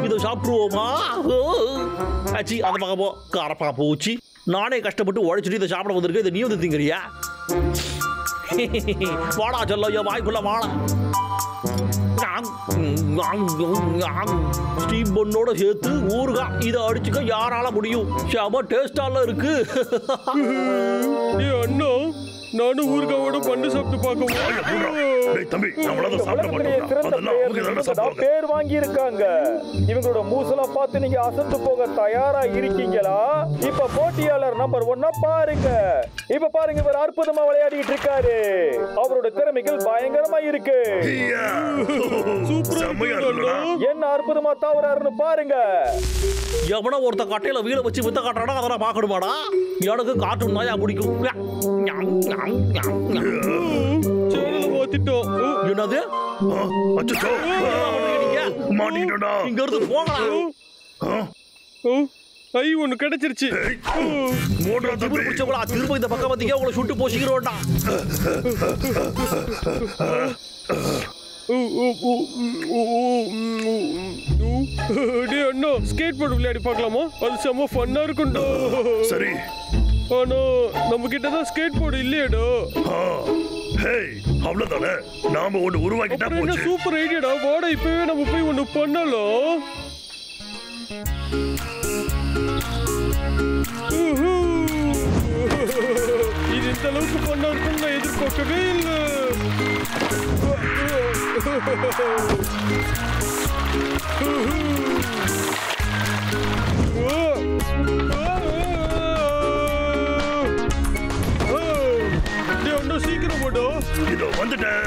இதை சாப்பிடுவோமா? ஆச்சி அந்த பக்கம் போ. காரப்பா போச்சு. நானே கஷ்டப்பட்டு உழைச்சிட்டு இதை சாப்பிட வந்திருக்கேன். இதை நீ வந்து திங்கிறியா? வாடா சொல்ல வாய்ப்புள்ள வாடா. ஸ்டீம் பண்ணோட சேர்த்து ஊறுகா இதை அடிச்சுக்க யாரால முடியும்? செம டேஸ்டால இருக்கு. அண்ணா நானும் ஊறுகாவோட பண்ணு சாப்பிட்டு பார்க்கவும். பேர் வாங்கி இருக்காங்க. இவங்களோட மூசலாம் பார்த்து நீங்க அசந்து போக தயாரா இருக்கீங்களா? இப்ப போட்டியாளர் நம்பர் 1 பாருங்க. இப்ப பாருங்க, இவர் அற்புதமா விளையாடிட்டு இருக்காரு. அவரோட திறமைகள் பயங்கரமா இருக்கு. என்ன அற்புதமா தாவறாருன்னு பாருங்க. எவனோ ஒருத்த கட்டையில வீட வச்சு வித்த காட்டுறானா அதெல்லாம் பாக்கணுமாடா? எனக்கு கார்ட்டூன் தாயா பிடிக்கும். என்னது? இங்க இருந்து போங்க. ஐ ஒண்ணு கிடைச்சிருச்சு. திரும்ப இந்த பக்கம் வந்தீங்க உங்களை சுட்டு போசிக்கிறோம்டா. அண்ணா ஸ்கேட் போர்டு விளையாடி பார்க்கலாமா? அது செம்ம ஃபன்னா இருக்கும்டா. சரி, ஆனா நம்ம கிட்டதான் ஸ்கேட் போர்டு இல்லையடா. அவ்வளவுதானே, நாம ஒண்ணு உருவாக்கிட்டா போச்சு. சூப்பர் ஐடியாடா. வாடா இப்பவே நம்ம போய் ஒண்ணு பண்ணலாம். இது இந்த அளவுக்கு பண்ணா இருக்கும் நான் எதிர்பார்க்கவே இல்லை. சீக்கிரம் போட்டோம். இதோ வந்துட்டேன்.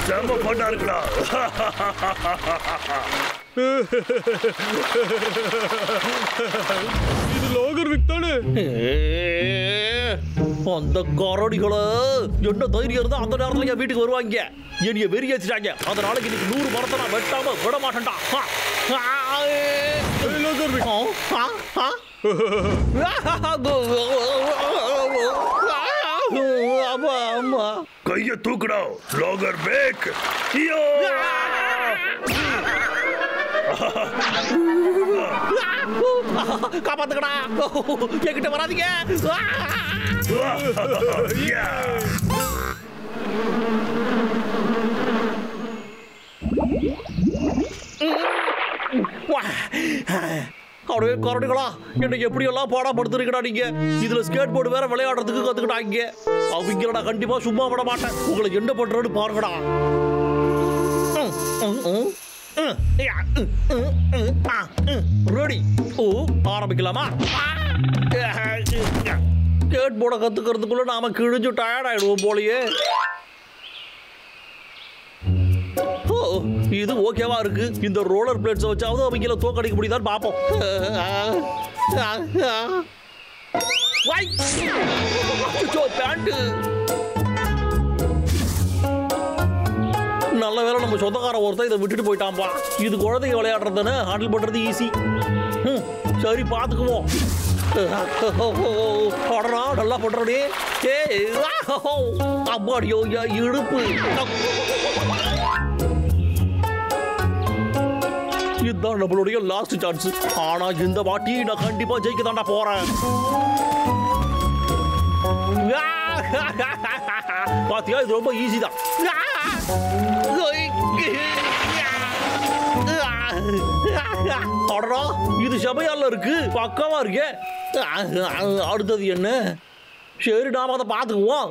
செம்ம பண்ணா இருக்குடா. இது லோகர் விக்தானே. அந்த கரடிகளை என்ன தைரியம் இருந்தா அந்த நேரத்துல என் வீட்டுக்கு வருவாங்க. என்னைய வெறியேற்றிட்டாங்க. அதனால இன்னைக்கு 100 மரத்தை நான் வெட்டாம விட மாட்டேன்டா. கைய தூக்குடா லாகர் பேக். காப்பாத்துக்கடா, என்கிட்ட வராதீங்க. அப்படியே கரடிகளா என்னை எப்படியெல்லாம் பாடப்படுத்திருக்கடா நீங்க. இதுல ஸ்கேட் போர்டு வேற விளையாடுறதுக்கு கத்துக்கிட்டாங்க. அவங்கள கண்டிப்பா சும்மா விட மாட்டேன். உங்களை என்ன பண்றேன்னு பாருங்கடா. ரெடி, ஆரம்பிக்கலாமா? ஸ்கேட் போர்டை கத்துக்கிறதுக்குள்ள நாம கிழிஞ்சு டயர்ட் ஆயிடுவோம் போலயே. இது ஓகேவா இருக்கு. இந்த ரோலர் பிளேட்ஸ் வச்சாவது அவங்கள தோக்கடிக்க முடியுதான்னு பாப்போம். நல்ல வேலை நம்ம சொந்தக்கார ஒருத்தர் இதை விட்டுட்டு போயிட்டான்பா. இது குழந்தைங்க விளையாடுறதுன்னு ஹேண்டில் பண்றது ஈஸி. சரி பாத்துக்குவோம். நல்லா பண்றே. அம்மாடியோ இடுப்பு. இதுதான் நம்மளுடைய லாஸ்ட் சான்ஸ். ஆனா இந்த வாட்டி நான் கண்டிப்பா ஜெயிக்க தாண்டா போறேன். பாத்தியா, இது ரொம்ப ஈஸி தான். இது சபையால இருக்கு, பக்கமா இருக்கு. அடுத்தது என்ன? சரி நாம அதை பார்த்துக்குவோம்.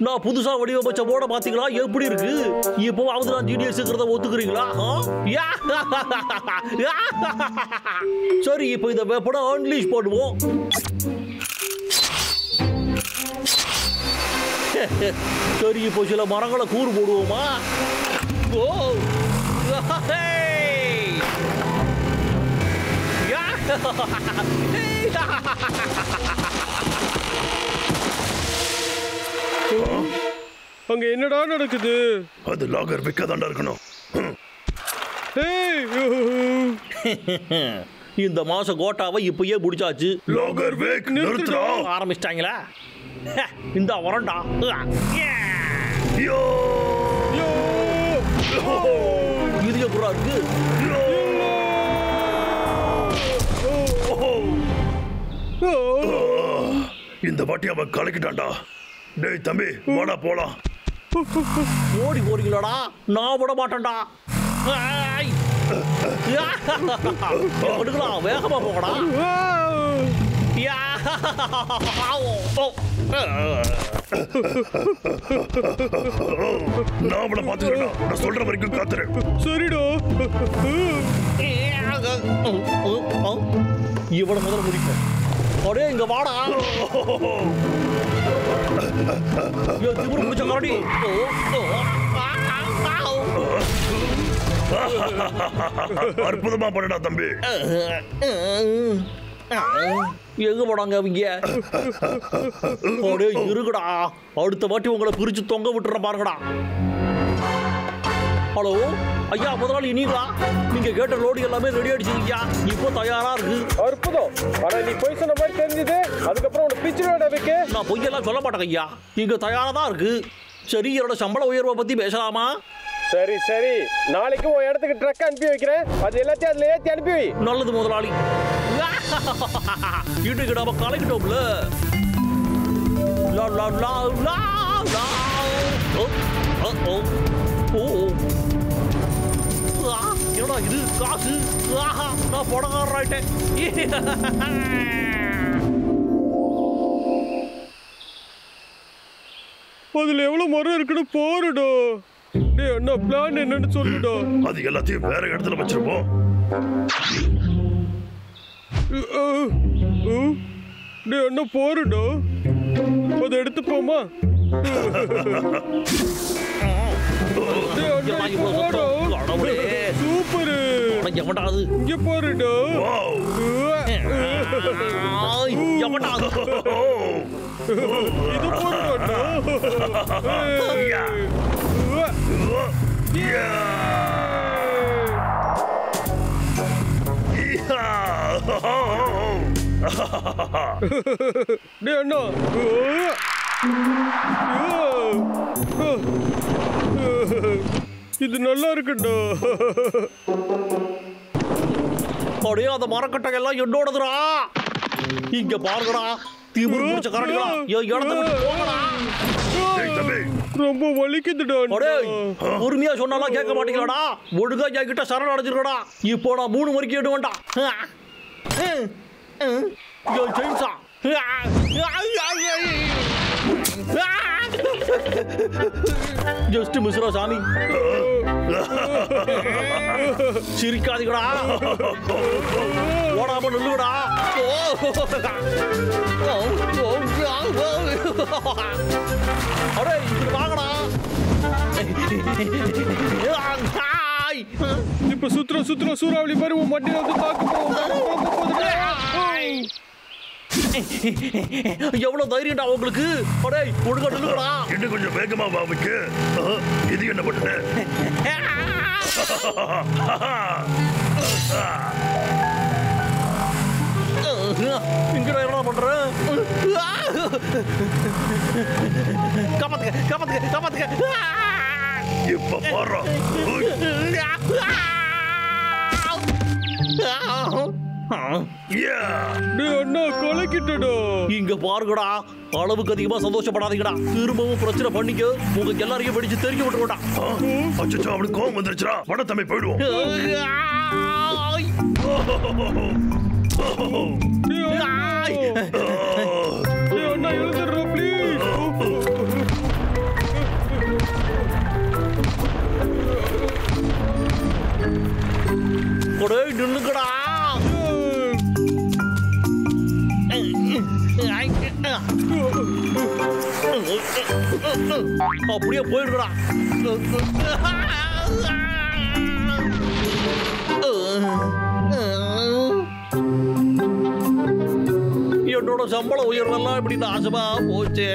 நான் புதுசா வடிவமைச்ச போர்டை பாத்தீங்களா எப்படி இருக்கு? இப்போவாவது நான் ஜீனியஸ் இருக்கிறத ஒத்துக்கிறீங்களா? சரி, இப்போ இந்த வெப்பனை அன்லீஷ் பண்ணுவோம். சரி, இப்போ சில மரங்களை கூறு போடுவோமா? ஓ அங்க என்னடா நடக்குது? அது லாகர் விக்க தாண்டா இருக்கணும். ஏய், இந்த மாசம் கோட்டாவை இப்பயே முடிச்சாச்சு. லாகர் வேக் நிறுத்துடா. ஆரம்பிச்சிட்டாங்களா? இந்த வரண்டா. யோ யோ, இது எப்படா இருக்கு? இந்த வாட்டி அவன் கலக்கிட்டான்டா. டேய் தம்பி, வாடா போலாம். ஓடி போறீங்களாடா? நான் விட மாட்டேன்டா. எடுக்கலாம், வேகமா போகடா. நான் அவனை பாத்துக்கிறேன். நான் சொல்ற வரைக்கும் காத்துரு. சரிடா. இவனை முதல்ல முடிப்போம். அடே இங்க வாடா. திமிரு முடிச்ச கரடி. அற்புதமா பண்ணடா தம்பி. எங்க போடாங்க அவங்க? அடே இருக்குடா, அடுத்த வாட்டி உங்களை பிரிச்சு தொங்க விட்டுற பாருங்கடா. ஹலோ ஐயா, முதலாளி நீங்களா? நீங்க கேட்ட லோடு எல்லாமே ரெடி ஆயிடுச்சுங்கய்யா. இப்போ தயாரா இருக்கு. அற்புதம். ஆனா நீ போய் சொன்ன மாதிரி தெரிஞ்சது. அதுக்கப்புறம் உன பிச்சுடா வைக்க. நான் பொய்யெல்லாம் சொல்ல மாட்டேங்க ஐயா. இங்க தயாரா தான் இருக்கு. சரி, என்னோட சம்பள உயர்வை பத்தி பேசலாமா? சரி சரி, நாளைக்கு உன் இடத்துக்கு ட்ரக் அனுப்பி வைக்கிறேன். அது எல்லாத்தையும் அதுல ஏத்தி அனுப்பி வை. நல்லது முதலாளி. இன்னைக்கு நாம கலக்கிட்டோம்ல. லா லா லா லா லா. ஓ ஓ ஓ. என்னடா இது காசு? நான் பணக்காரராயிட்டேன். அதுல எவ்வளவு மரம் இருக்குன்னு பாருடா. டேய் அண்ணா, பிளான் என்னன்னு சொல்லுடா. அது எல்லாத்தையும் வேற இடத்துல வச்சிருப்போம். டேய் அண்ணா, பாருடா. அதை எடுத்துப்போமா? சூப்பரு. இங்க பாருடா. இது போடுடா. டேய் அண்ணா, இது நல்லா இருக்குடா. அப்படியே அந்த மரக்கட்டை எல்லாம் என்னோடதுடா. இங்க பாருங்கடா, திமிரு முடிச்ச கரடிகளா, இடத்த விட்டு போங்கடா. ரொம்ப வலிக்குதுடா. பொறுமையா சொன்னாலாம் கேட்க மாட்டீங்களாடா? ஒழுங்கா என்கிட்ட சரண் அடைஞ்சிருக்கடா. இப்போ நான் 3 வரைக்கும் எடுவேன்டா. ஜஸ்ட் மிஸ்ரா சாமி. சிரிக்காதீங்கடா, ஓடாம நில்லுடா. அடே இப்படி வாங்கடா. இப்ப சுத்துற சூறாவளி மாதிரி உன் மண்டியில வந்து தாக்கு எவ்வளவு தைரியம்டா உங்களுக்கு? அடே ஒழுங்கா நில்லுடா. இன்னும் கொஞ்சம் வேகமா வாவுக்கு. இது என்ன பண்ணுது? இங்கடா என்ன பண்ற? காப்பாத்துக்க. இப்ப பாரு. அண்ணா, கலக்கிட்டடா. இங்க பாருங்கடா, அளவுக்கு அதிகமா சந்தோஷப்படாதீங்கடா. திரும்பவும் பிரச்சனை பண்ணிக்க உங்க எல்லாரையும் வெடிச்சு தெரிஞ்சு விட்டுருடா. அச்சோ, அவனுக்கு கோவம் வந்துருச்சுடா. பட தம்பி போயிடுவோம். அண்ணா, எழுந்துடுறா ப்ளீஸ். நின்னுக்கடா. அப்படியே போயிடுறா. என்னோட சம்பள உயர்வெல்லாம் இப்படி நாசமா போச்சு.